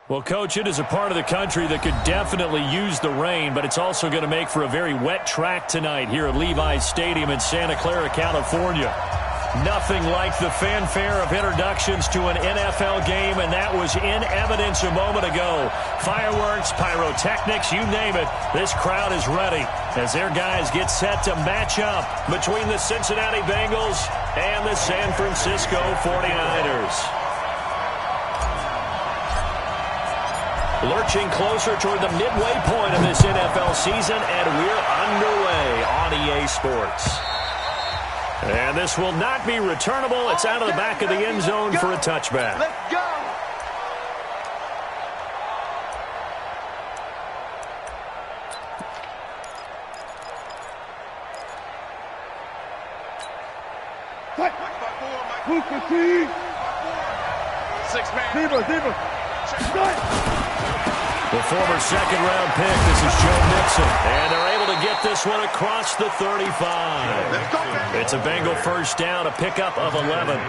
Well, Coach, it is a part of the country that could definitely use the rain, but it's also going to make for a very wet track tonight here at Levi's Stadium in Santa Clara, California. Nothing like the fanfare of introductions to an NFL game, and that was in evidence a moment ago. Fireworks, pyrotechnics, you name it, this crowd is ready as their guys get set to match up between the Cincinnati Bengals and the San Francisco 49ers. Lurching closer toward the midway point of this NFL season, and we're underway on EA Sports. And this will not be returnable. It's out of the back of the end zone for a touchback. Let's go. The former second-round pick, this is Joe Mixon. And they're able to get this one across the 35. It's a Bengal first down, a pickup of 11.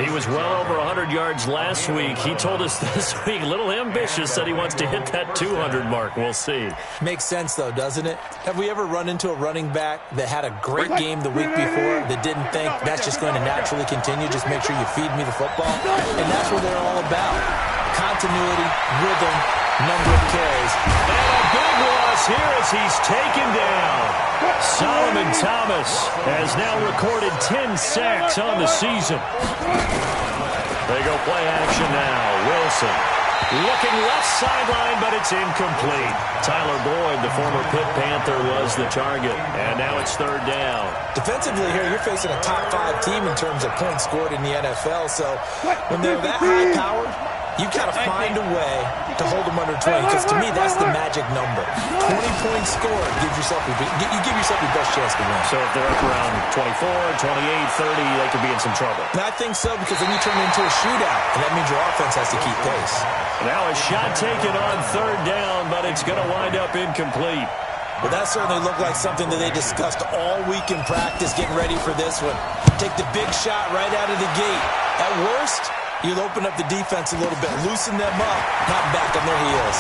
He was well over 100 yards last week. He told us this week, a little ambitious, that he wants to hit that 200 mark. We'll see. Makes sense, though, doesn't it? Have we ever run into a running back that had a great game the week before that didn't think that's just going to naturally continue? Just make sure you feed me the football. And that's what they're all about. Continuity, rhythm, number of carries. And a big loss here as he's taken down. Solomon Thomas has now recorded 10 sacks on the season. They go play action now. Wilson looking left sideline, but it's incomplete. Tyler Boyd, the former Pitt Panther, was the target. And now it's third down. Defensively here, you're facing a top-5 team in terms of points scored in the NFL. So when they're that high-powered, you've got to find a way to hold them under 20, because to me, that's the magic number. 20 points scored, you give yourself your best chance to win. So if they're up around 24, 28, 30, they could be in some trouble. And I think so, because then you turn it into a shootout, and that means your offense has to keep pace. Now a shot taken on third down, but it's going to wind up incomplete. Well, that certainly looked like something that they discussed all week in practice, getting ready for this one. Take the big shot right out of the gate. At worst, you'll open up the defense a little bit, loosen them up, not back on their heels.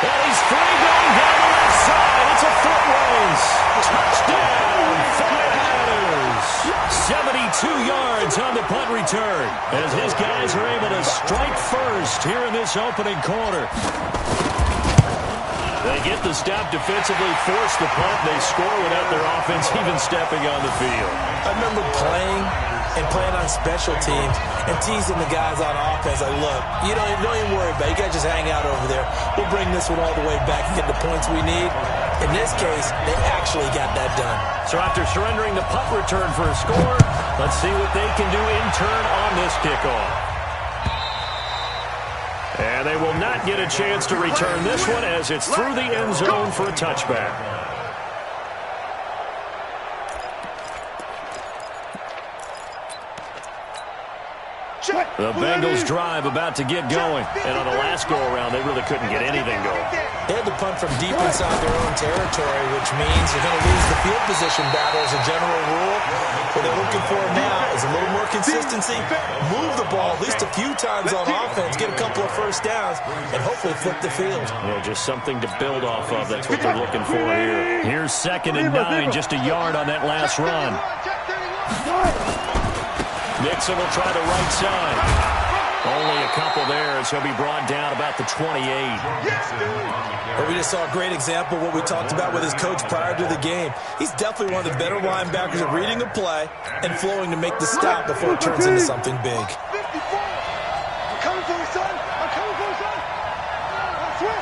And he's free going down the left side. It's a foot race. Touchdown, 49ers. 72 yards on the punt return as his guys are able to strike first here in this opening quarter. They get the stop defensively, force the punt. They score without their offense even stepping on the field. I remember playing on special teams and teasing the guys on offense. Like, look, don't even worry about it. You guys just hang out over there. We'll bring this one all the way back and get the points we need. In this case, they actually got that done. So after surrendering the punt return for a score, let's see what they can do in turn on this kickoff. And they will not get a chance to return this one as it's through the end zone for a touchback. The Bengals drive about to get going. And on the last go-around, they really couldn't get anything going. They had to punt from deep inside their own territory, which means you're going to lose the field position battle as a general rule. What they're looking for now is a little more consistency, move the ball at least a few times on offense, get a couple of first downs, and hopefully flip the field. Yeah, just something to build off of. That's what they're looking for here. Here's 2nd and 9, just a yard on that last run. Mixon will try the right side. Only a couple there as he'll be brought down about the 28. But we just saw a great example of what we talked about with his coach prior to the game. He's definitely one of the better linebackers at reading a play and flowing to make the stop before it turns into something big. I'm coming for you, son. I'm coming for you, son. Switch.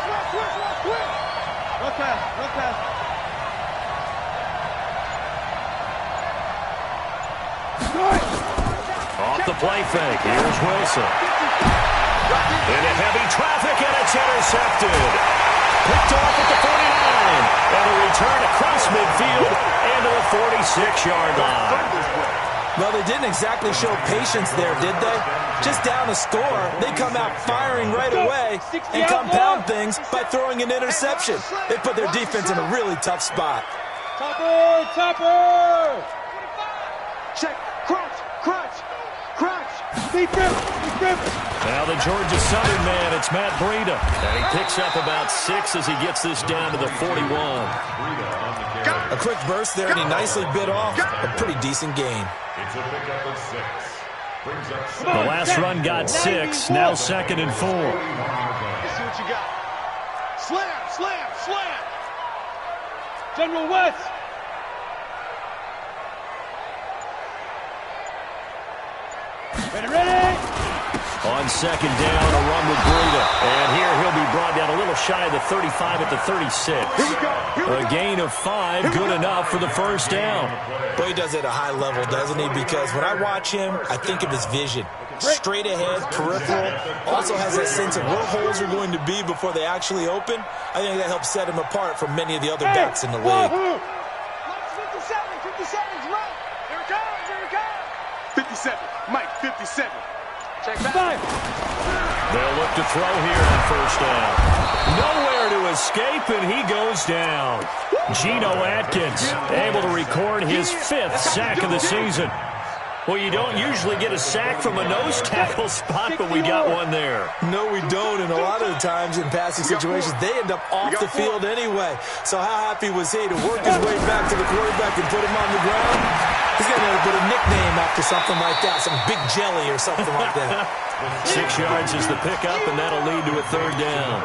Look pass. Off the play fake. Here's Wilson. Into heavy traffic, and it's intercepted. Picked off at the 49. And a return across midfield into the 46-yard line. Well, they didn't exactly show patience there, did they? Just down a score, they come out firing right away and compound things by throwing an interception. They put their defense in a really tough spot. Topper! Check. Crunch. Now the Georgia Southern man, it's Matt Breida. And he picks up about 6 as he gets this down to the 41. A quick burst there, and he nicely bit off a pretty decent gain. The last run got 6, now 2nd and 4. Let's see what you got. Slam, slam, slam. General West. Ready. On 2nd down, a run with Breida. And here he'll be brought down a little shy of the 35 at the 36. A gain of 5, good enough for the first down. Well, he does it at a high level, doesn't he? Because when I watch him, I think of his vision. Straight ahead, peripheral, also has that sense of where holes are going to be before they actually open. I think that helps set him apart from many of the other backs in the league. 57's right. Here it comes. 57. Mike, 57. Check back. They'll look to throw here on first down. Nowhere to escape, and he goes down. Geno Atkins able to record his 5th sack of the season. Well, you don't usually get a sack from a nose tackle spot, but we got one there. No, we don't, and a lot of the times in passing situations, they end up off the field anyway. So how happy was he to work his way back to the quarterback and put him on the ground? He's going to put a nickname after something like that, some Big Jelly or something like that. 6 yards is the pickup, and that'll lead to a 3rd down.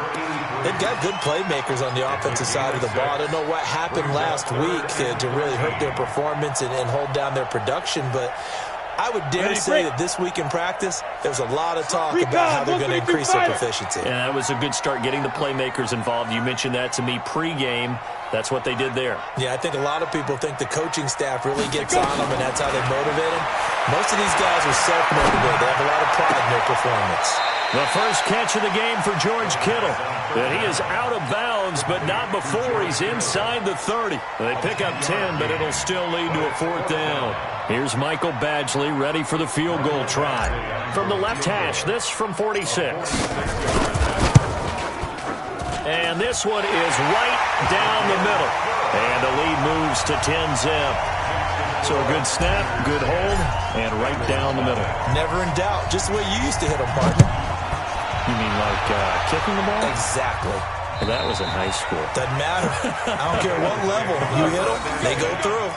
They've got good playmakers on the offensive side of the ball. I don't know what happened last week to really hurt their performance and hold down their production, but I would dare say that this week in practice, there's a lot of talk about how they're going to increase their proficiency. And that was a good start getting the playmakers involved. You mentioned that to me pregame. That's what they did there. Yeah, I think a lot of people think the coaching staff really gets on them, and that's how they motivate them. Most of these guys are self-motivated. They have a lot of pride in their performance. The first catch of the game for George Kittle. And he is out of bounds, but not before he's inside the 30. They pick up 10, but it'll still lead to a 4th down. Here's Michael Badgley ready for the field goal try. From the left hash, this from 46. And this one is right down the middle. And the lead moves to 10-zip. So a good snap, good hold, and right down the middle. Never in doubt. Just the way you used to hit them, partner. You mean like kicking the ball? Exactly. Well, that was in high school. Doesn't matter. I don't care what level you hit them, they go through.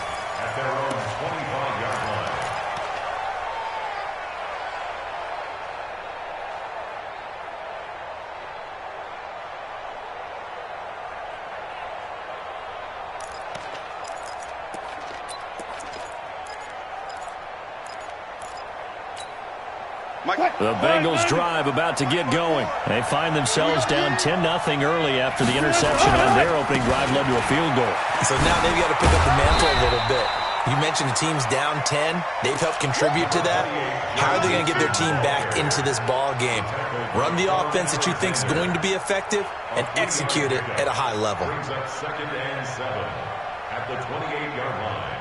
The Bengals drive about to get going. They find themselves down 10-0 early after the interception on their opening drive led to a field goal. So now they've got to pick up the mantle a little bit. You mentioned the team's down 10. They've helped contribute to that. How are they going to get their team back into this ball game? Run the offense that you think is going to be effective and execute it at a high level. 2nd and 7 at the 28-yard line.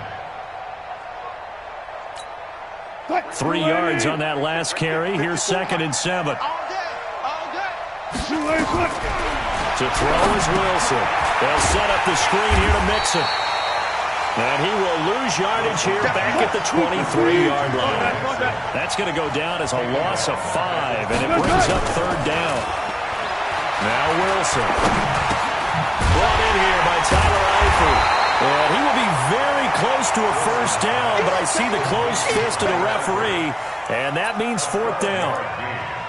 3 yards on that last carry. Here's 2nd and 7. To throw is Wilson. They'll set up the screen here to Mixon. And he will lose yardage here back at the 23-yard line. That's going to go down as a loss of 5, and it brings up 3rd down. Now Wilson. Brought in here by Tyler Eifert. And he will be very close to a first down, but I see the closed fist of the referee, and that means 4th down.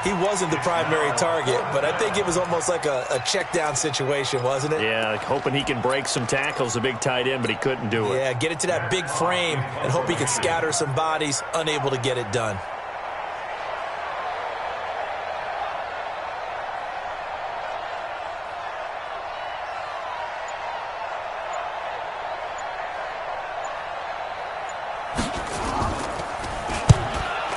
He wasn't the primary target, but I think it was almost like a check down situation, wasn't it? Yeah, hoping he can break some tackles, a big tight end, but he couldn't do it. Yeah, get it to that big frame and hope he can scatter some bodies, unable to get it done.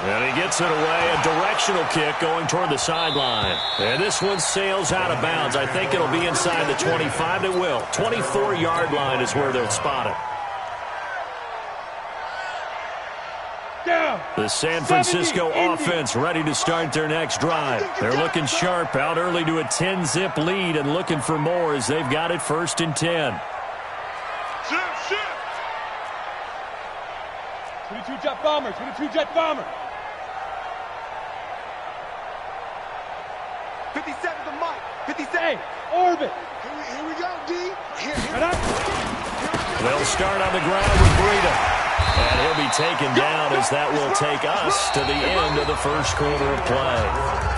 And he gets it away, a directional kick going toward the sideline. And this one sails out of bounds. I think it'll be inside the 25. It will. 24-yard line is where they'll spot it. The San Francisco offense ready to start their next drive. They're looking sharp, out early to a 10-zip lead and looking for more as they've got it 1st and 10. 22 jet bomber, 22 jet bomber. 57 the mic. 57. Hey, orbit. Here we go, D. Here. They'll start on the ground with Breida. And he'll be taken down as that will take us to the end of the first quarter of play.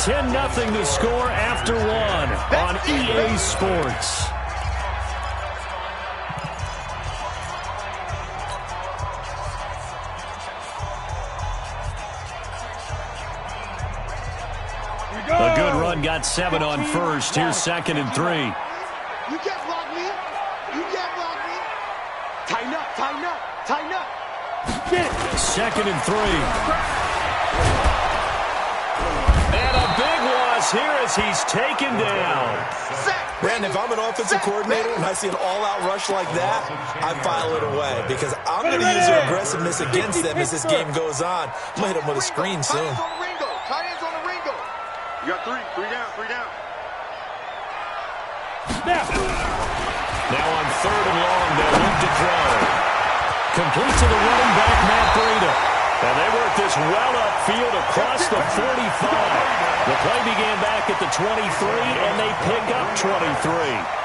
10-0 the score after one on EA Sports. A good run got 7 on first. Here's 2nd and 3. You can't block me. You can't block me. Tighten up, tighten up, tighten up. Get it. 2nd and 3. And a big loss here as he's taken down. Brandon, if I'm an offensive coordinator and I see an all-out rush like that, I file it away because I'm going to use their aggressiveness against them as this game goes on. I'm going to hit them with a screen soon. Tight ends on the Ringo. You got three down, three down. Now on 3rd and long, they'll look to throw. Complete to the running back, Matt Breida. And they work this well upfield across the 45. The play began back at the 23, and they pick up 23.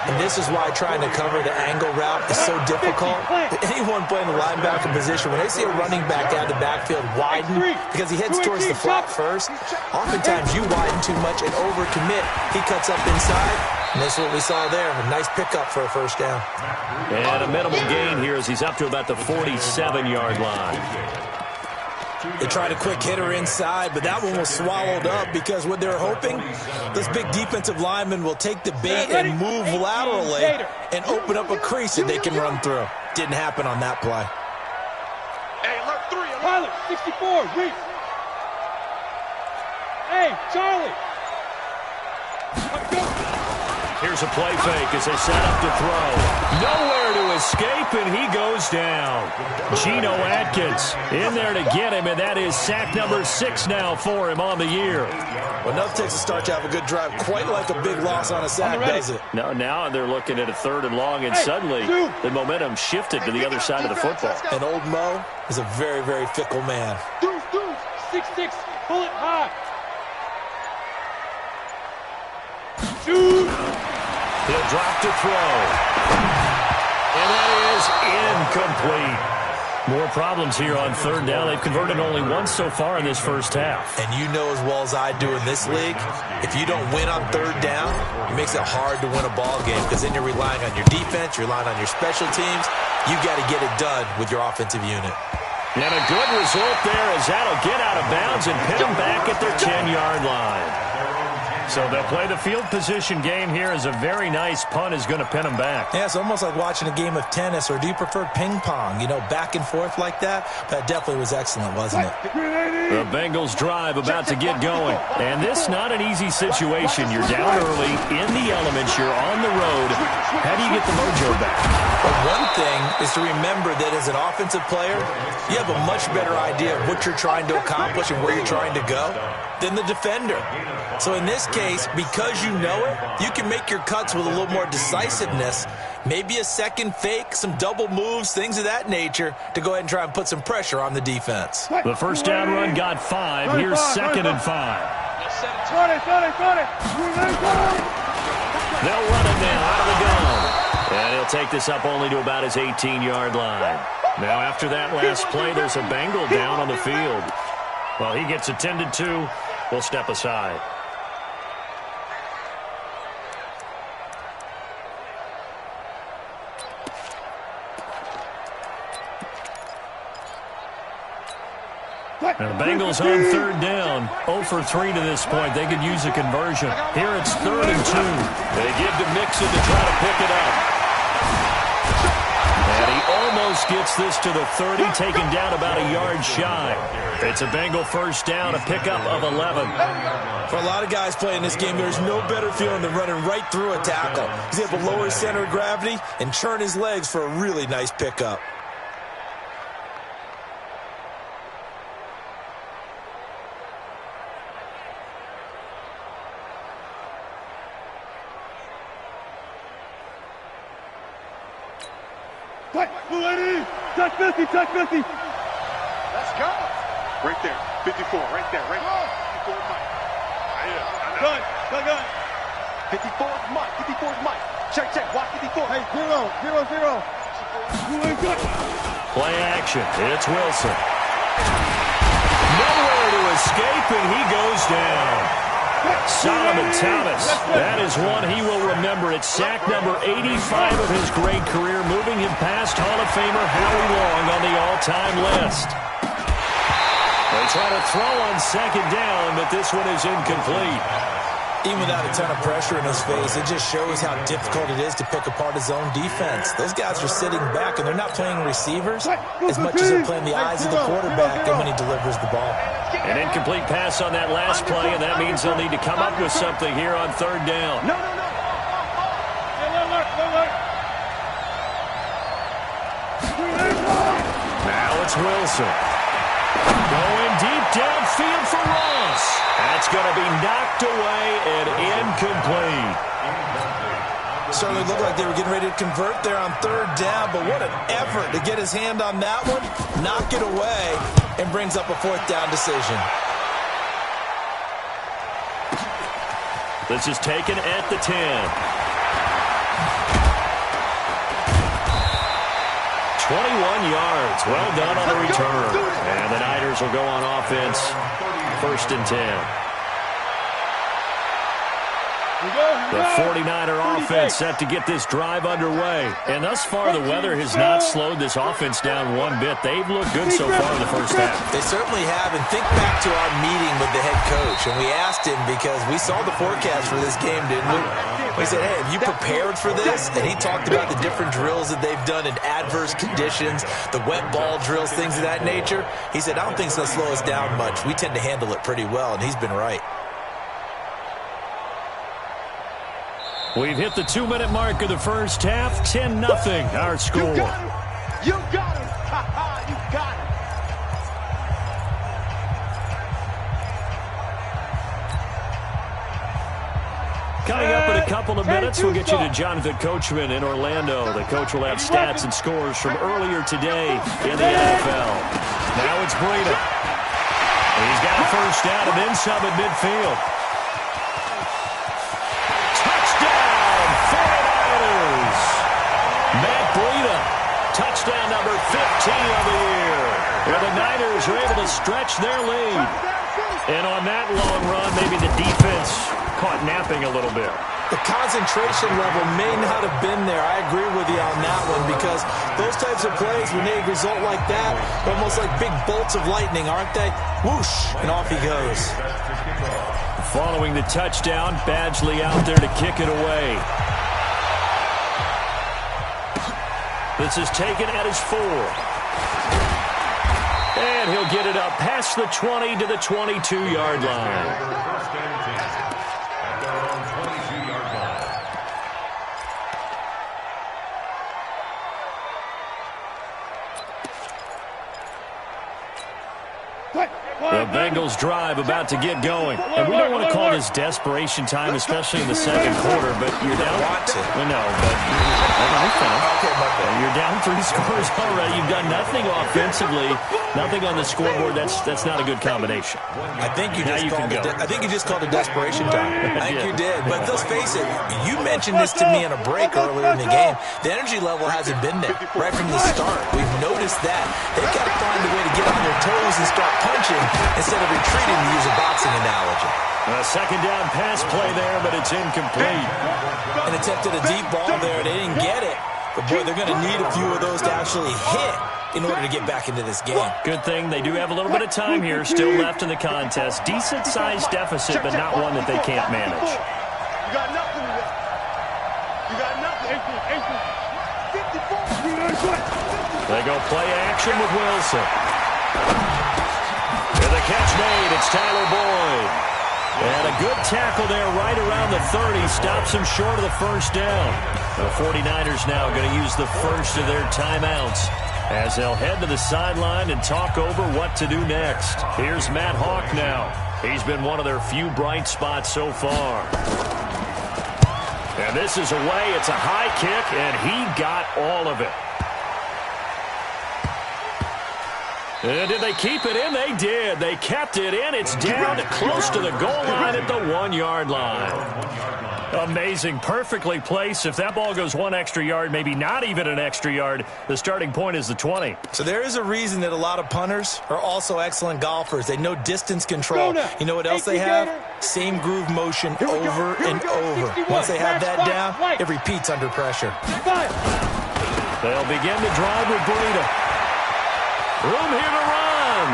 And this is why trying to cover the angle route is so difficult. Anyone playing the linebacker position, when they see a running back out of the backfield widen because he heads towards the flat first, oftentimes you widen too much and overcommit. He cuts up inside, and that's what we saw there. A nice pickup for a first down. And a minimal gain here as he's up to about the 47-yard line. They tried a quick hitter inside, but that one was swallowed up because what they're hoping, this big defensive lineman will take the bait and move laterally and open up a crease that they can run through. Didn't happen on that play. Hey, alert 3, pilot, 64, Reese. Hey, Charlie. Here's a play fake as they set up to throw. Nowhere to escape, and he goes down. Geno Atkins in there to get him, and that is sack number 6 now for him on the year. Well, enough takes a start to have a good drive. Quite like a big loss on a sack, does it? No, now they're looking at a 3rd and long, and suddenly the momentum shifted to the other side of the football. And old Mo is a very, very fickle man. Deuce, 6-6, pull it high. Shoot! He'll drop to throw. And that is incomplete. More problems here on 3rd down. They've converted only once so far in this first half. And you know as well as I do in this league, if you don't win on 3rd down, it makes it hard to win a ball game because then you're relying on your defense, you're relying on your special teams. You got to get it done with your offensive unit. And a good result there as that'll get out of bounds and pin them back at their 10-yard line. So they'll play the field position game here as a very nice punt is going to pin them back. Yeah, it's almost like watching a game of tennis, or do you prefer ping pong? You know, back and forth like that? That definitely was excellent, wasn't it? The Bengals drive about to get going. And this not an easy situation. You're down early, in the elements, you're on the road. How do you get the mojo back? But one thing is to remember that as an offensive player, you have a much better idea of what you're trying to accomplish and where you're trying to go than the defender. So in this case, because you know it, you can make your cuts with a little more decisiveness, maybe a second fake, some double moves, things of that nature, to go ahead and try and put some pressure on the defense. The first down run got 5. Here's 2nd and 5. 20. They'll run it now out of the gun. And he'll take this up only to about his 18-yard line. Now after that last play, there's a Bengal down on the field. Well, he gets attended to. We'll step aside. And the Bengals on 3rd down. 0 for 3 to this point. They could use a conversion. Here it's 3rd and 2. They give to Mixon to try to pick it up. And he almost gets this to the 30, taken down about a yard shy. It's a Bengal first down, a pickup of 11. For a lot of guys playing this game, there's no better feeling than running right through a tackle. He's able to lower his center of gravity and churn his legs for a really nice pickup. Touch 50, touch 50. Let's go. Right there, 54, right there, right there. 54, Mike. Yeah, Good. 54's Mike. 54's Mike. Check. Watch 54. Hey, 0. You ain't good. Play action. It's Wilson. Nowhere to escape, and he goes down. Solomon Thomas. That is one he will remember. It's sack number 85 of his great career, moving him past Hall of Famer Howie Long on the all-time list. They try to throw on second down, but this one is incomplete. Even without a ton of pressure in his face, it just shows how difficult it is to pick apart his own defense. Those guys are sitting back, and they're not playing receivers as much as they're playing the eyes of the quarterback and when he delivers the ball. An incomplete pass on that last play, and that means they'll need to come up with something here on third down. No. Now it's Wilson. Going deep downfield for Ross. That's going to be knocked away and incomplete. Certainly looked like they were getting ready to convert there on third down, but what an effort to get his hand on that one, knock it away, and brings up a fourth down decision. This is taken at the 10. 21 yards. Well done on the return. And the Niners will go on offense. 1st and 10. The 49er offense set to get this drive underway. And thus far, the weather has not slowed this offense down one bit. They've looked good so far in the first half. They certainly have. And think back to our meeting with the head coach. And we asked him, because we saw the forecast for this game, didn't we? We said, hey, have you prepared for this? And he talked about the different drills that they've done in adverse conditions, the wet ball drills, things of that nature. He said, I don't think it's going to slow us down much. We tend to handle it pretty well, and he's been right. We've hit the 2-minute mark of the first half. 10-0 our score. You got him. You got him. Coming up in a couple of minutes, we'll get you to Jonathan Coachman in Orlando. The coach will have stats and scores from earlier today in the NFL. Now it's Breida. He's got a first down and then some at midfield. Touchdown, 49ers. Matt Breida, touchdown number 15 of the year. Where the Niners are able to stretch their lead. And on that long run, maybe the defense caught napping a little bit. The concentration level may not have been there. I agree with you on that one, because those types of plays, when they result like that, they're almost like big bolts of lightning, aren't they? Whoosh, and off he goes. Following the touchdown, Badgley out there to kick it away. This is taken at his 4. And he'll get it up past the 20 to the 22-yard line. The Bengals drive about to get going. And we don't want to call this desperation time, especially in the second quarter, but you're down. Well, no, but you're down 3 scores already. You've done nothing offensively, nothing on the scoreboard. That's not a good combination. I think you just called it desperation time. I think you did. But let's face it, you mentioned this to me in a break earlier in the game. The energy level hasn't been there right from the start. We've noticed that. They've got to find a way to get on their toes and start punching instead of retreating, to use a boxing analogy. A second down pass play there, but it's incomplete. And attempted a deep ball there. They didn't get it. But, boy, they're going to need a few of those to actually hit in order to get back into this game. Good thing they do have a little bit of time here still left in the contest. Decent-sized deficit, but not one that they can't manage. You got nothing today. You got nothing. 54. They go play action with Wilson. And the catch made. It's Tyler Boyd. And a good tackle there right around the 30. Stops him short of the first down. The 49ers now going to use the first of their timeouts as they'll head to the sideline and talk over what to do next. Here's Matt Hawk now. He's been one of their few bright spots so far. And this is away. It's a high kick, and he got all of it. Did they keep it in? They did. They kept it in. It's down close to the goal line at the 1-yard line. Amazing. Perfectly placed. If that ball goes 1 extra yard, maybe not even an extra yard, the starting point is the 20. So there is a reason that a lot of punters are also excellent golfers. They know distance control. You know what else they have? Same groove motion over and over. Once they have that down, it repeats under pressure. They'll begin to drive with Breida. Room here to run.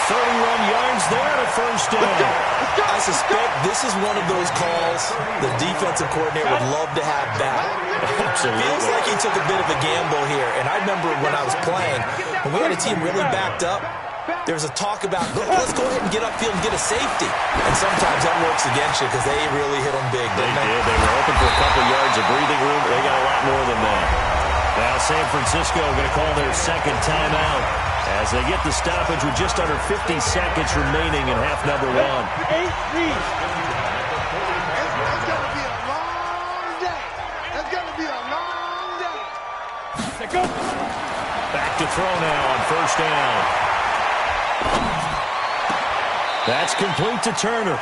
31 yards there and a first down. I suspect this is one of those calls the defensive coordinator would love to have back. Absolutely. Feels like he took a bit of a gamble here. And I remember when I was playing, when we had a team really backed up, there was a talk about, let's go ahead and get upfield and get a safety. And sometimes that works against you because they really hit them big, didn't they? They did. They were open for a couple yards of breathing room. They got a lot more than that. Now San Francisco going to call their second timeout as they get the stoppage with just under 50 seconds remaining in half number 1. That's going to be a long day. That's going to be a long day. Go. Back to throw now on first down. That's complete to Turner.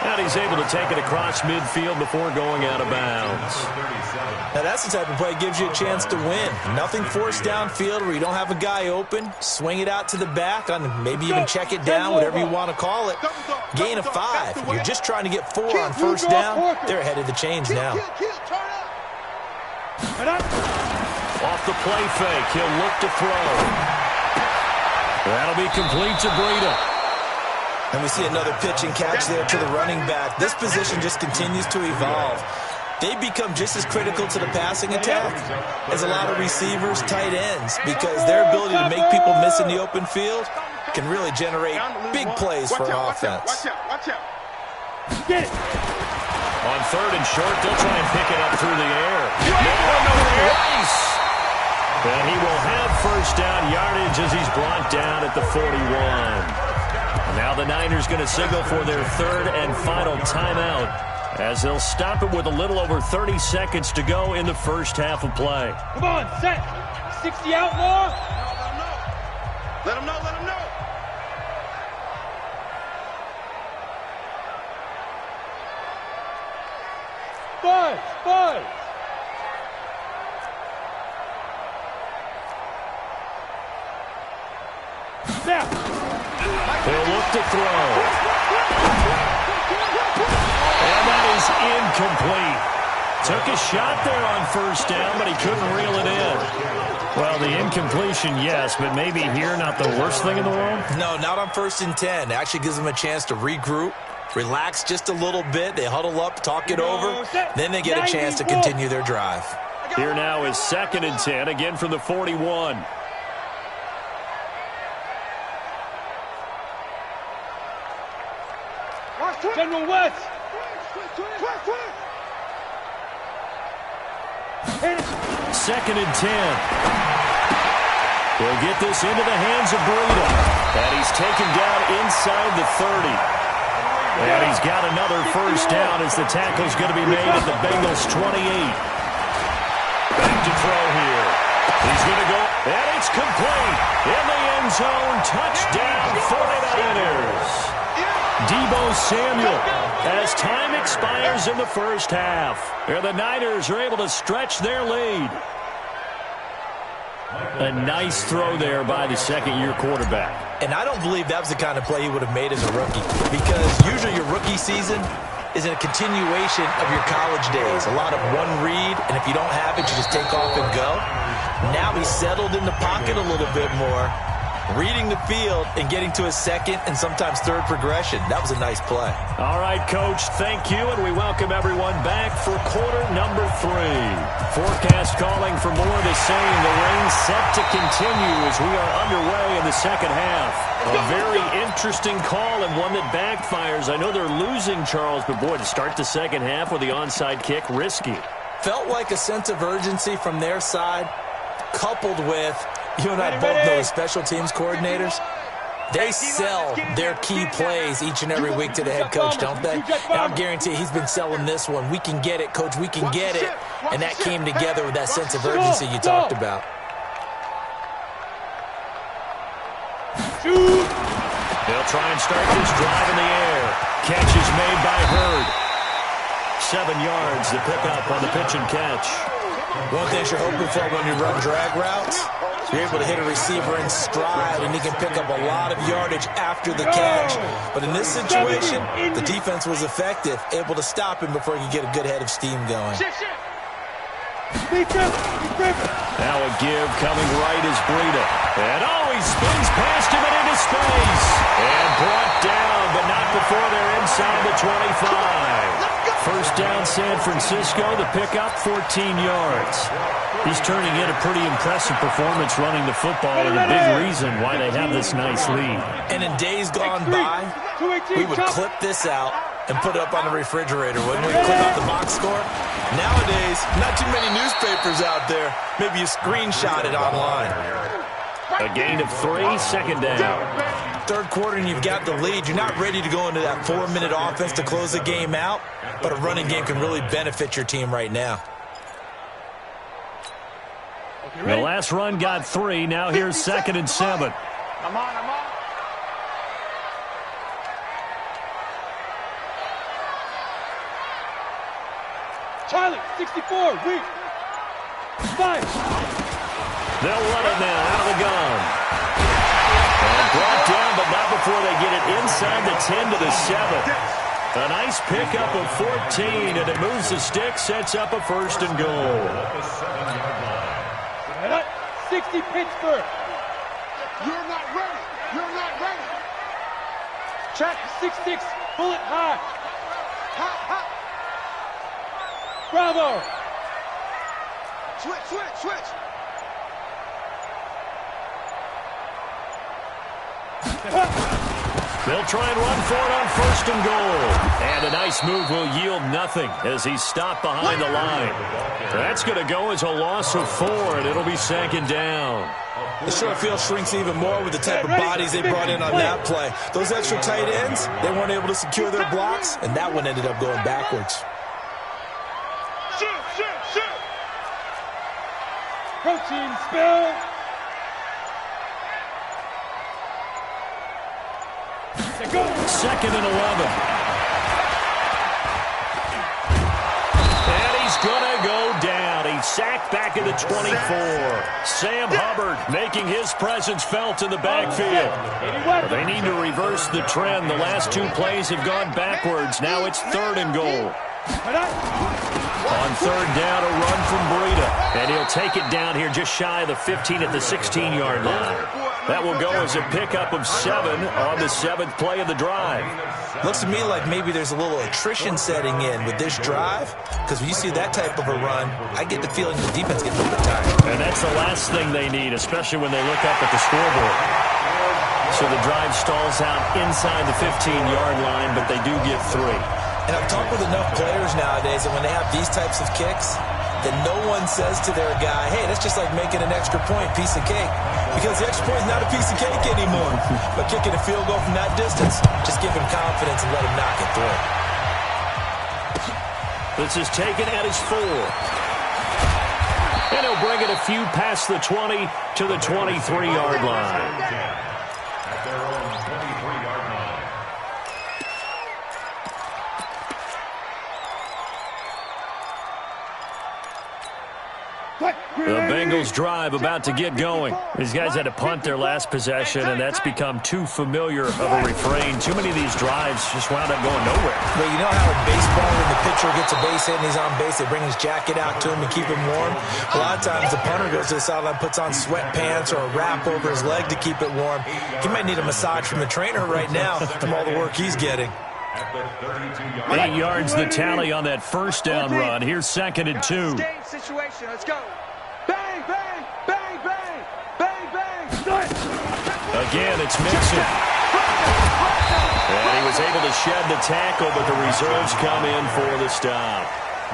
And he's able to take it across midfield before going out of bounds. Now that's the type of play that gives you a chance to win. Nothing forced downfield where you don't have a guy open. Swing it out to the back, maybe even check it down, whatever you want to call it. Gain of 5. You're just trying to get 4 on first down. They're ahead of the chains now. Off the play fake, he'll look to throw. That'll be complete to Breida. And we see another pitch and catch there to the running back. This position just continues to evolve. They become just as critical to the passing attack as a lot of receivers, tight ends, because their ability to make people miss in the open field can really generate big plays for offense. Watch out. Get it. On third and short, they'll try and pick it up through the air. Rice. And he will have first down yardage as he's brought down at the 41. Now the Niners going to signal for their third and final timeout as they'll stop it with a little over 30 seconds to go in the first half of play. Come on, set. 60 outlaw. Let him know. Buzz. Now. He'll look to throw. And that is incomplete. Took a shot there on first down, but he couldn't reel it in. Well, the incompletion, yes, but maybe here not the worst thing in the world? No, not on 1st and 10. It actually gives them a chance to regroup, relax just a little bit. They huddle up, talk it over. Then they get a chance to continue their drive. Here now is 2nd and 10, again from the 41. General West. 2nd and 10. He'll get this into the hands of Breida. And he's taken down inside the 30. And he's got another first down as the tackle's going to be made at the Bengals 28. Back to throw here. He's going to go, and it's complete. In the end zone, touchdown 49ers. Deebo Samuel as time expires in the first half. And the Niners are able to stretch their lead. A nice throw there by the second-year quarterback. And I don't believe that was the kind of play he would have made as a rookie, because usually your rookie season is a continuation of your college days. A lot of one read, and if you don't have it, you just take off and go. Now he's settled in the pocket a little bit more, reading the field and getting to his second and sometimes third progression. That was a nice play. All right, Coach, thank you, and we welcome everyone back for quarter number 3. Forecast calling for more of the same. The rain set to continue as we are underway in the second half. A very interesting call and one that backfires. I know they're losing, Charles, but boy, to start the second half with the onside kick, risky. Felt like a sense of urgency from their side, coupled with, you and I both know the special teams coordinators, they sell their key plays each and every week to the head coach, don't they? And I'll guarantee he's been selling this one. We can get it, Coach, we can get it. And that came together with that sense of urgency you talked about. Shoot! They'll try and start this drive in the air. Catch is made by Hurd. 7 yards to pick up on the pitch and catch. One thing you're hoping for when you run drag routes, you're able to hit a receiver in stride, and he can pick up a lot of yardage after the catch. But in this situation, the defense was effective, able to stop him before he could get a good head of steam going. Now a give coming right is Breida. And he spins past him and into space. And brought down, but not before they're inside the 25. First down, San Francisco. The pickup, 14 yards. He's turning in a pretty impressive performance running the football, and a big reason why they have this nice lead. And in days gone by, we would clip this out and put it up on the refrigerator, wouldn't we? Clip out the box score. Nowadays, not too many newspapers out there. Maybe you screenshot it online. A gain of 3, second down. Third quarter and you've got the lead. You're not ready to go into that 4-minute offense to close the game out, but a running game can really benefit your team right now. The last run got 3. Now here's 2nd and 7. I'm on. Charlie, 64, weak. 5. They'll run it now out of the gun. And brought down, but not before they get it inside the 10 to the 7. A nice pickup of 14, and it moves the stick, sets up a 1st and goal. 60 Pittsburgh. You're not ready. You're not ready. Check 6-6, bullet high. Hot. Bravo. Switch. They'll try and run for it on 1st and goal. And a nice move will yield nothing as he's stopped behind the line. That's going to go as a loss of 4, and it'll be 2nd down. The short field shrinks even more with the type of bodies they brought in on that play. Those extra tight ends, they weren't able to secure their blocks, and that one ended up going backwards. Shoot. Protein spill. Second and 11. And he's going to go down. He's sacked back at the 24. Sam Hubbard making his presence felt in the backfield. But they need to reverse the trend. The last 2 plays have gone backwards. Now it's 3rd and goal. On 3rd down, a run from Breida. And he'll take it down here just shy of the 15 at the 16-yard line. That will go as a pickup of 7 on the 7th play of the drive. Looks to me like maybe there's a little attrition setting in with this drive, because when you see that type of a run, I get the feeling the defense gets a little bit tired. And that's the last thing they need, especially when they look up at the scoreboard. So the drive stalls out inside the 15-yard line, but they do get 3. And I've talked with enough players nowadays that when they have these types of kicks, that no one says to their guy, hey, that's just like making an extra point, piece of cake. Because the extra point is not a piece of cake anymore. But kicking a field goal from that distance, just give him confidence and let him knock it through. This is taken at his 4. And he'll bring it a few past the 20 to the 23-yard line. At their own 23-yard line. The Bengals drive about to get going. These guys had to punt their last possession, and that's become too familiar of a refrain. Too many of these drives just wound up going nowhere. Well, you know how in baseball, when the pitcher gets a base hit and he's on base, they bring his jacket out to him to keep him warm? A lot of times the punter goes to the sideline, puts on sweatpants or a wrap over his leg to keep it warm. He might need a massage from the trainer right now from all the work he's getting. 8 yards the tally on that 1st down run. Here's 2nd and 2. Game situation. Let's go. Bang, bang, bang, bang, bang, bang. Again, it's Mixon. And he was able to shed the tackle, but the reserves come in for the stop.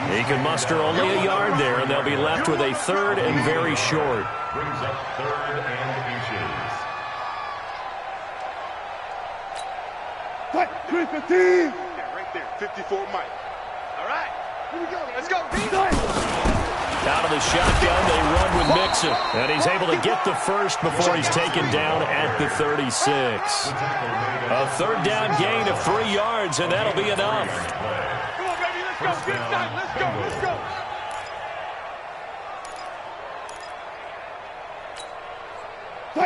He can muster only a yard there, and they'll be left with a 3rd and very short. Brings up 3rd and inches. What? 315. Yeah, right there. 54 Mike. All right. Here we go. Let's go. Out of the shotgun. They run with Mixon. And he's able to get the first before he's taken down at the 36. A third down gain of 3 yards, and that'll be enough. Come on, baby, let's go. Big time. Let's go. Let's go.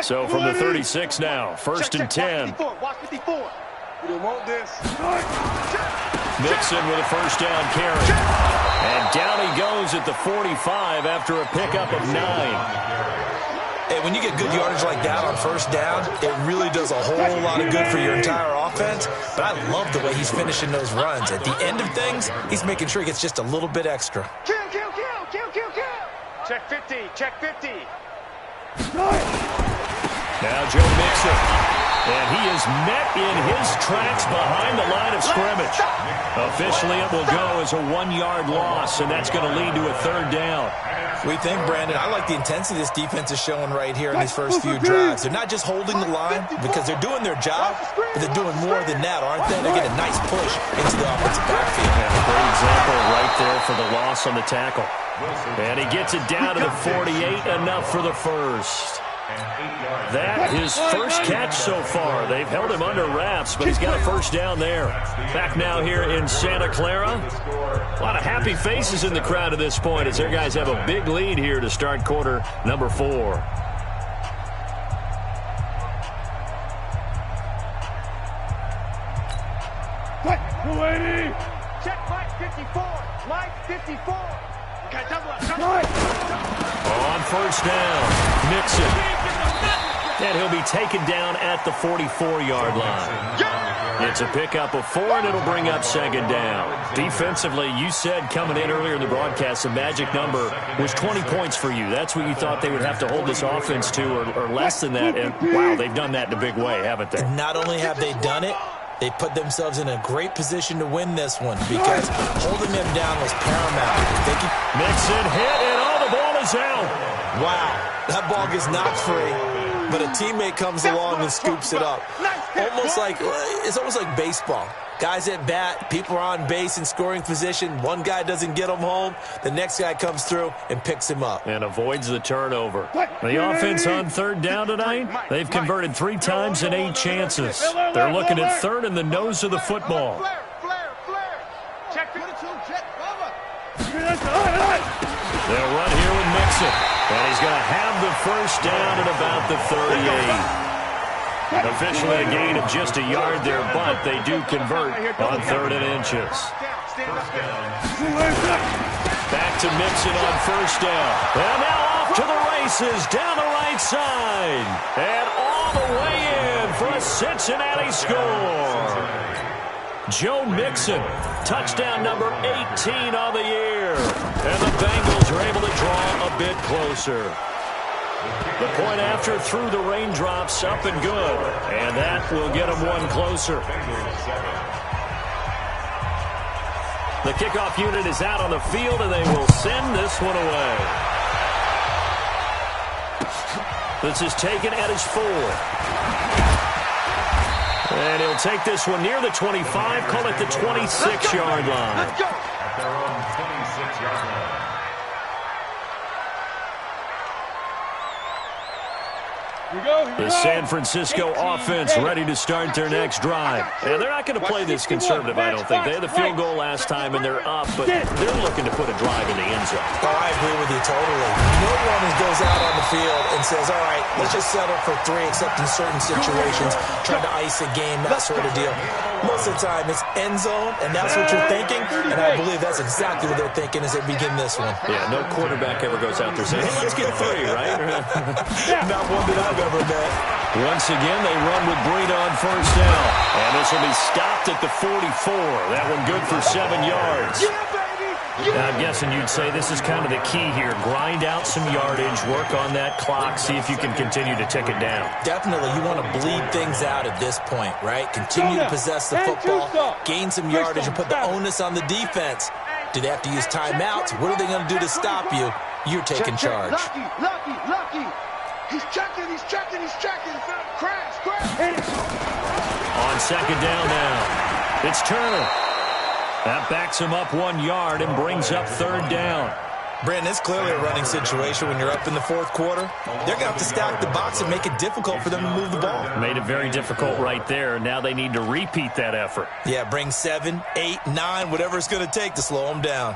So from the 36 now, first and 10. Watch 54. We don't want this. Mixon with a first down carry. And down he goes at the 45 after a pickup of 9. Hey, when you get good yardage like that on first down, it really does a whole lot of good for your entire offense. But I love the way he's finishing those runs. At the end of things, he's making sure he gets just a little bit extra. Kill. Check 50. Check 50. Now Joe Mixon. And he is met in his tracks behind the line of scrimmage. Officially, it will go as a 1-yard loss, and that's going to lead to a third down. We think, Brandon, I like the intensity this defense is showing right here in these first few drives. They're not just holding the line because they're doing their job, but they're doing more than that, aren't they? They're getting a nice push into the offensive backfield. And a great example right there for the loss on the tackle. And he gets it down to the 48, enough for the first. That his first catch so far. They've held him under wraps, but he's got a first down there. Back now here in Santa Clara. A lot of happy faces in the crowd at this point as their guys have a big lead here to start quarter number 4. Check Mike 54. Mike 54. Okay, double up. On first down, Mixon. And he'll be taken down at the 44-yard line. It's a pickup of 4, and it'll bring up second down. Defensively, you said coming in earlier in the broadcast, the magic number was 20 points for you. That's what you thought they would have to hold this offense to, or less than that. And, wow, they've done that in a big way, haven't they? Not only have they done it, they put themselves in a great position to win this one because holding them down was paramount. Mixon hit, and the ball is out. Wow, that ball gets knocked free, but a teammate comes along and scoops it up. It's almost like baseball. Guys at bat, people are on base in scoring position. One guy doesn't get him home. The next guy comes through and picks him up. And avoids the turnover. The offense on third down tonight, they've converted 3 times in 8 chances. They're looking at third in the nose of the football. Check 22. Check. They'll run here with Mixon. And he's going to have the first down at about the 38. Officially a gain of just a yard there, but they do convert on 3rd and inches. Back to Mixon on first down. And now off to the races down the right side. And all the way in for a Cincinnati score. Joe Mixon, touchdown number 18 on the year. And the Bengals are able to draw a bit closer. The point after through the raindrops, up and good. And that will get them one closer. The kickoff unit is out on the field, and they will send this one away. This is taken at his 4. And he'll take this one near the 25, call it the 26-yard line. Let's go. At their own 26-yard line. The San Francisco offense ready to start their next drive. And they're not going to play this conservative, I don't think. They had the field goal last time, and they're up, but they're looking to put a drive in the end zone. Oh, I agree with you totally. No one goes out on the field and says, all right, let's just settle for 3, except in certain situations, trying to ice a game, that sort of deal. Most of the time, it's end zone, and that's what you're thinking, and I believe that's exactly what they're thinking as they begin this one. Yeah, no quarterback ever goes out there saying, hey, let's get 3, right? Not one that I've ever met. Once again, they run with Breida on first down. And this will be stopped at the 44. That one good for 7 yards. Now, I'm guessing you'd say this is kind of the key here. Grind out some yardage, work on that clock, see if you can continue to tick it down. Definitely. You want to bleed things out at this point, right? Continue to possess the football, gain some yardage, and put the onus on the defense. Do they have to use timeouts? What are they going to do to stop you? You're taking charge. Lucky. He's checking. Crash. On second down now, it's Turner. That backs him up 1 yard and brings up third down. Brandon, it's clearly a running situation when you're up in the fourth quarter. They're going to have to stack the box and make it difficult for them to move the ball. Made it very difficult right there. Now they need to repeat that effort. Yeah, bring 7, 8, 9, whatever it's going to take to slow them down.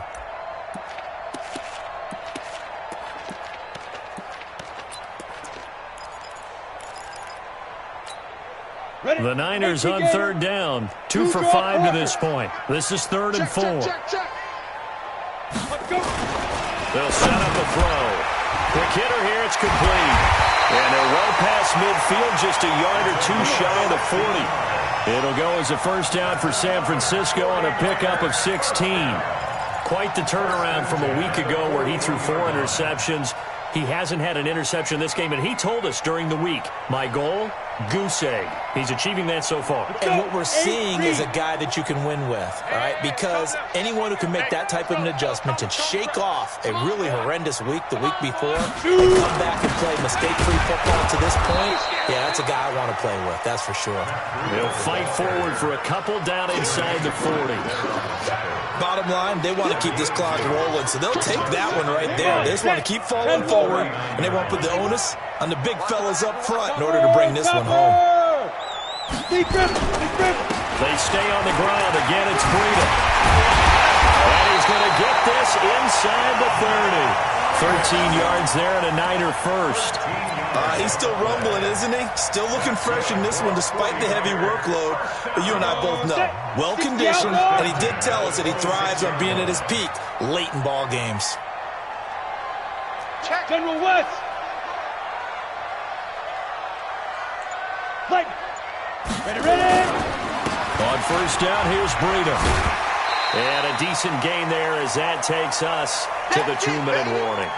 The Niners on third down. 2 for 5 to this point. This is 3rd and 4. Let's go. They'll set up a throw. Quick hitter here. It's complete. And they're well past midfield, just a yard or two shy of the 40. It'll go as a first down for San Francisco on a pickup of 16. Quite the turnaround from a week ago where he threw 4 interceptions. He hasn't had an interception this game, and he told us during the week, my goal, goose egg. He's achieving that so far. And what we're seeing is a guy that you can win with, all right? Because anyone who can make that type of an adjustment and shake off a really horrendous week the week before and come back and play mistake-free football to this point, yeah, that's a guy I want to play with, that's for sure. They'll fight forward for a couple down inside the 40. Bottom line, they want to keep this clock rolling, so they'll take that one right there. They just want to keep falling forward, and they want to put the onus on the big fellas up front in order to bring this one home. They stay on the ground. Again, it's Breida. And he's going to get this inside the 30. 13 yards there and a Niner first. He's still rumbling, isn't he? Still looking fresh in this one despite the heavy workload. But you and I both know, well-conditioned, and he did tell us that he thrives on being at his peak late in ball games. Check. General West. Play. Ready. On first down, here's Breida. And a decent gain there as that takes us to the 2-minute warning.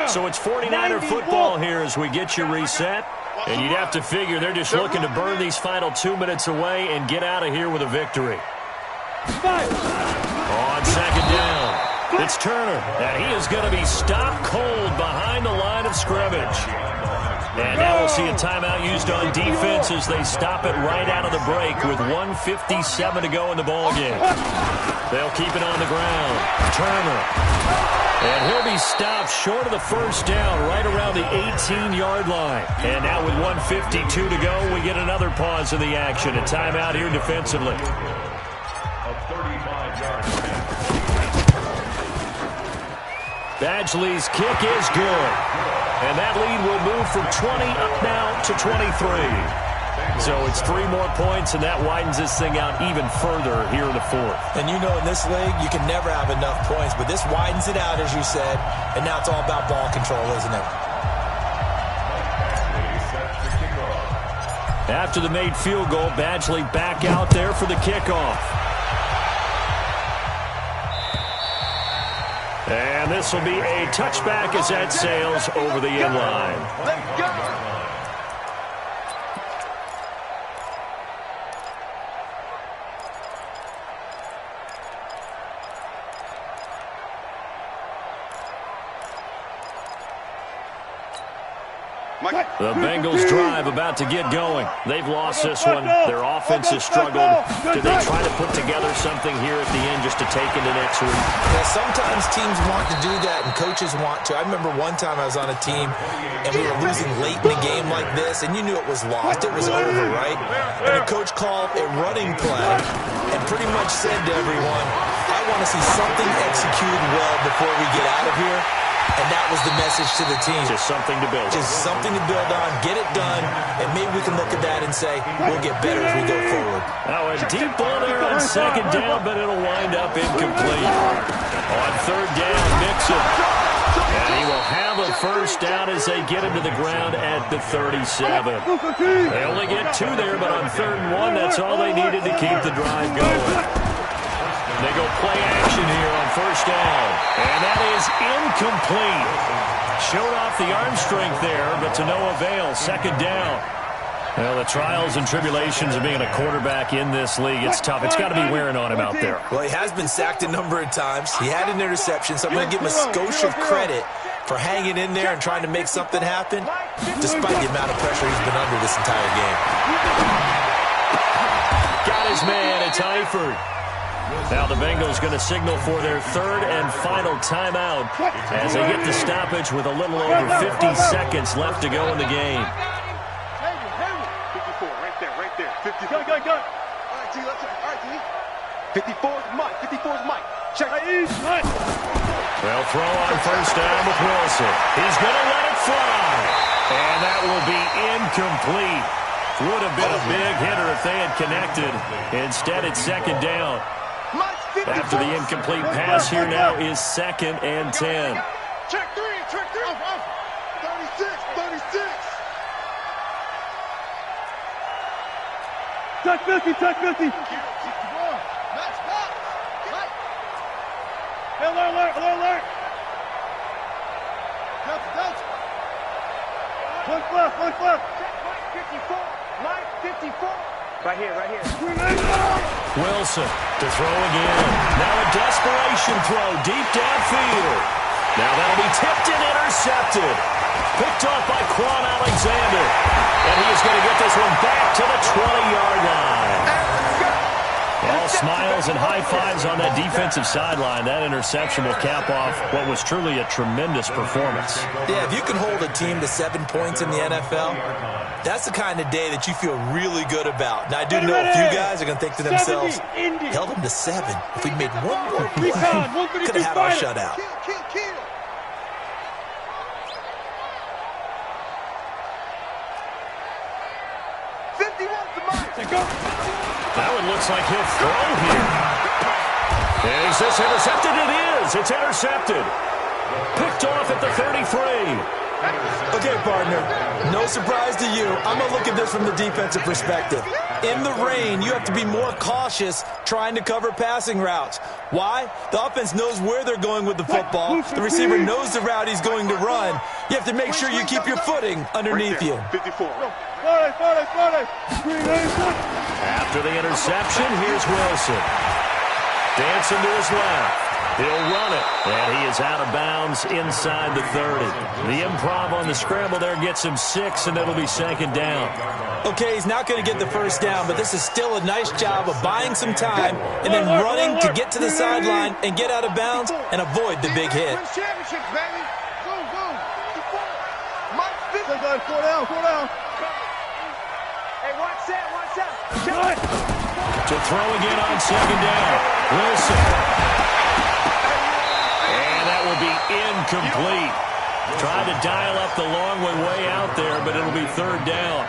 So it's 49er football here as we get you reset. And you'd have to figure they're just looking to burn these final 2 minutes away and get out of here with a victory. On second down, it's Turner. And he is going to be stopped cold behind the line of scrimmage. And now we'll see a timeout used on defense as they stop it right out of the break with 1:57 to go in the ballgame. They'll keep it on the ground. Turner. And he'll be stopped short of the first down right around the 18-yard line. And now with 1:52 to go, we get another pause in the action. A timeout here defensively. Badgley's kick is good. And that lead will move from 20 up now to 23. So it's 3 more points, and that widens this thing out even further here in the fourth. And you know in this league, you can never have enough points, but this widens it out, as you said, and now it's all about ball control, isn't it? After the made field goal, Badgley back out there for the kickoff. And this will be a touchback as that sails over the end line. Let's go. The Bengals drive about to get going. They've lost this one. Their offense has struggled. Do they try to put together something here at the end just to take into next week? Yeah, sometimes teams want to do that and coaches want to. I remember one time I was on a team and we were losing late in a game like this, and you knew it was lost. It was over, right? And the coach called a running play and pretty much said to everyone, I want to see something executed well before we get out of here. And that was the message to the team. Just something to build on. Just something to build on, get it done, and maybe we can look at that and say, we'll get better as we go forward. Now a deep ball there on second down, but it'll wind up incomplete. On third down, Mixon. And he will have a first down as they get him to the ground at the 37. They only get 2 there, but on 3rd and 1, that's all they needed to keep the drive going. They go play action here on first down. And that is incomplete. Showed off the arm strength there, but to no avail. Second down. Well, the trials and tribulations of being a quarterback in this league, it's tough. It's got to be wearing on him out there. Well, he has been sacked a number of times. He had an interception, so I'm going to give him a skosh of credit for hanging in there and trying to make something happen, despite the amount of pressure he's been under this entire game. Got it his man. It's Eifert. Now the Bengals going to signal for their third and final timeout as they get the stoppage with a little over 50 seconds left to go in the game. 54, right there. 54. Go. All right, T, let's all right, T. 54 is Mike. 54 is Mike. Check. Mike. They'll throw on first down with Wilson. He's going to let it fly. And that will be incomplete. Would have been a big hitter if they had connected. Instead, it's second down. After the incomplete pass, here now is 2nd and 10. Check three. 36. Check 50. Alert. Delta. One left. Mike 54. Right here. Wilson to throw again. Now a desperation throw deep downfield. Now that'll be tipped and intercepted. Picked off by Quan Alexander. And he is going to get this one back to the 20-yard line. All smiles and high fives on that defensive sideline. That interception will cap off what was truly a tremendous performance. Yeah, if you can hold a team to 7 points in the NFL, that's the kind of day that you feel really good about. Now, I do know a few guys are going to think to themselves, held them to 7. If we made one more play, could have had our shutout. Kill. That one looks like he'll throw here. Is this intercepted? It is. It's intercepted. Picked off at the 33. Okay, partner, no surprise to you. I'm going to look at this from the defensive perspective. In the rain, you have to be more cautious trying to cover passing routes. Why? The offense knows where they're going with the football. The receiver knows the route he's going to run. You have to make sure you keep your footing underneath you. 54. After the interception, here's Wilson. Dancing to his left. He'll run it, and he is out of bounds inside the 30. The improv on the scramble there gets him 6, and it'll be 2nd down. Okay, he's not going to get the first down, but this is still a nice job of buying some time and then running to get to the sideline and get out of bounds and avoid the big hit. Championships, baby. Go. 54. Mike 4 down. Hey, watch out. To throw again on 2nd down. Wilson. And that will be incomplete. Tried to dial up the long way out there, but it'll be 3rd down.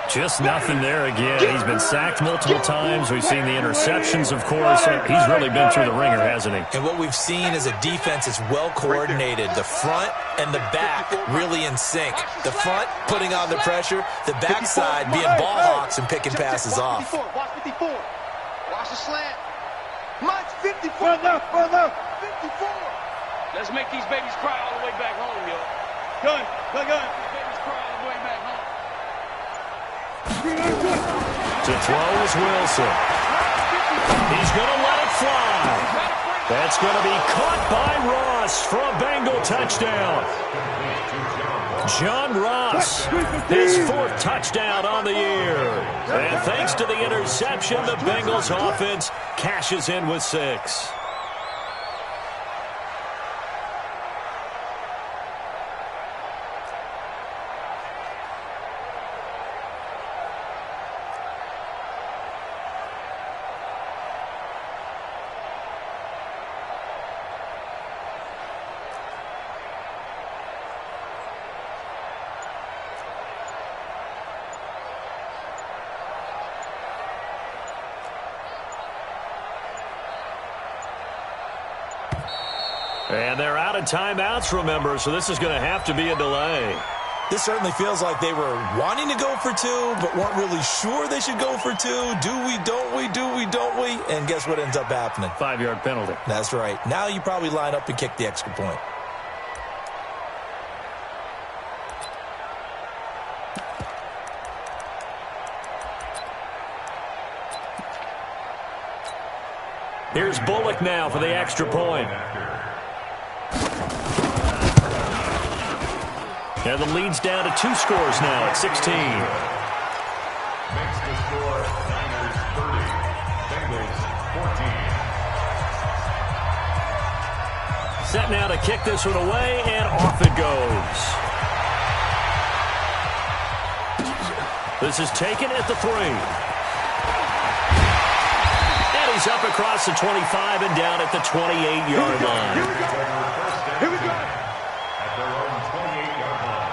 Just nothing there again. He's been sacked multiple times. We've seen the interceptions, of course. He's really been through the ringer, hasn't he? And what we've seen is a defense that's well coordinated. The front and the back really in sync. The front putting on the pressure. The backside being ball hawks and picking passes off. Watch 54. Watch the slant. Mike's 54. Left. 54. Let's make these babies cry all the way back home, yo. Gun. Babies cry all the way back home. To throw is Wilson. He's going to let it fly. That's going to be caught by Ross for a Bengal touchdown. John Ross, his 4th touchdown on the year. And thanks to the interception, the Bengals offense cashes in with 6. And they're out of timeouts, remember, so this is going to have to be a delay. This certainly feels like they were wanting to go for 2, but weren't really sure they should go for 2. Do we, don't we, don't we? And guess what ends up happening? 5-yard penalty. That's right. Now you probably line up and kick the extra point. Here's Bullock now for the extra point. And the lead's down to 2 scores now at 16. Makes the score Niners 30, Set now to kick this one away, and off it goes. This is taken at the 3. And he's up across the 25 and down at the 28-yard line. Here we go. Here we go. At their own 28-yard line.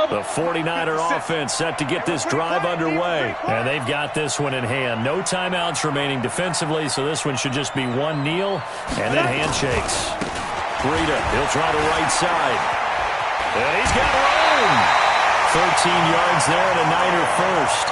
The 49er offense set to get this drive underway. And they've got this one in hand. No timeouts remaining defensively, so this one should just be one kneel and then handshakes. Breida, he'll try the right side. And he's got room. 13 yards there and a Niner first.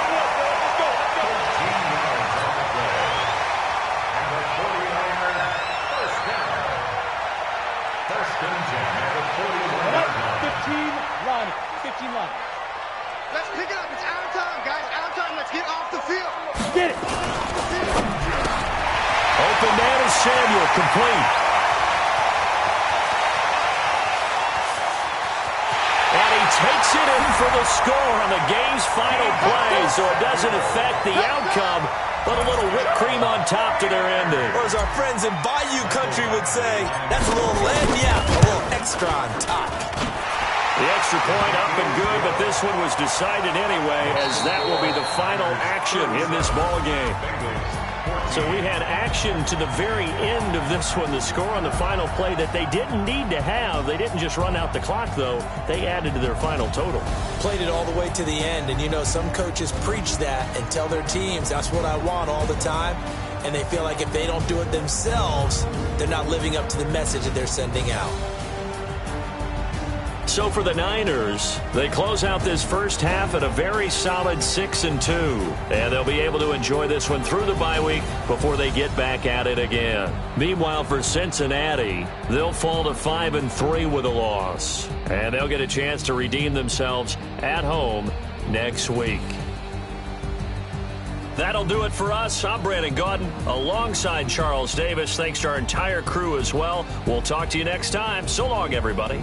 Let's pick it up. It's out of time, guys. Out of time. Let's get off the field. Get it. Open man is Samuel, complete. And he takes it in for the score on the game's final play, so it doesn't affect the outcome, but a little whipped cream on top to their ending. Or as our friends in Bayou Country would say, that's a little lagniappe, a little extra on top. The extra point up and good, but this one was decided anyway, as that will be the final action in this ball game. So we had action to the very end of this one, the score on the final play that they didn't need to have. They didn't just run out the clock, though. They added to their final total. Played it all the way to the end, and you know some coaches preach that and tell their teams, that's what I want all the time, and they feel like if they don't do it themselves, they're not living up to the message that they're sending out. So for the Niners, they close out this first half at a very solid 6-2. And they'll be able to enjoy this one through the bye week before they get back at it again. Meanwhile, for Cincinnati, they'll fall to 5-3 with a loss. And they'll get a chance to redeem themselves at home next week. That'll do it for us. I'm Brandon Gaudin alongside Charles Davis. Thanks to our entire crew as well. We'll talk to you next time. So long, everybody.